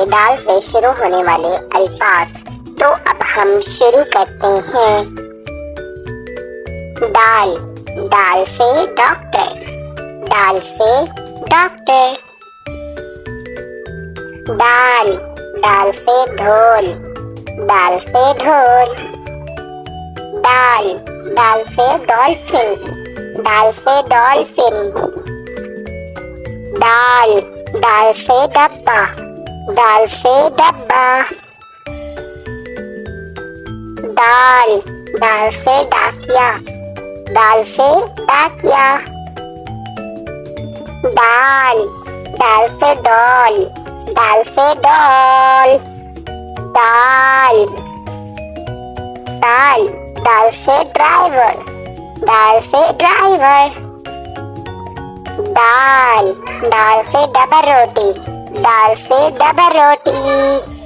दाल से शुरू होने वाले अल्फाज। तो अब हम शुरू करते हैं। दाल, दाल से डॉक्टर, दाल से डॉक्टर। दाल, दाल से ढोल, दाल से ढोल। दाल, दाल से डॉल्फिन, दाल से डॉल्फिन। दाल, दाल से डब्बा, दाल से डब्बा। दाल, दाल से डाकिया, दाल से डाकिया। दाल, दाल से डॉल, दाल से डॉल। दाल, दाल, दाल से ड्राइवर, दाल से ड्राइवर। दाल, दाल से डबल रोटी, दाल से डबल रोटी।